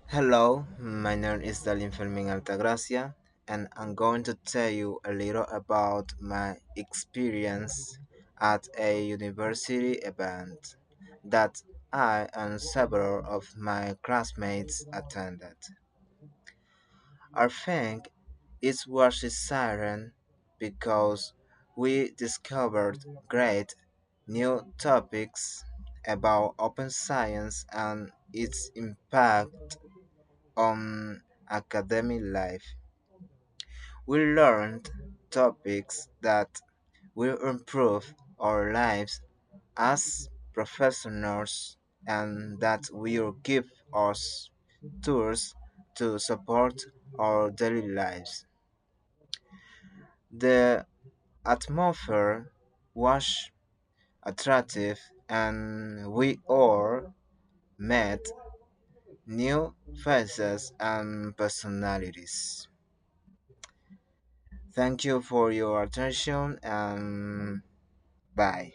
Hello, my name is Dalin Fermin Altagracia, and I'm going to tell you a little about my experience at a university event that I and several of my classmates attended. I think it was a siren because we discovered great new topics about open science and its impact on academic life. We learned topics that will improve our lives as professionals and that will give us tools to support our daily lives. The atmosphere was attractive and we all met new faces and personalities. Thank you for your attention and bye.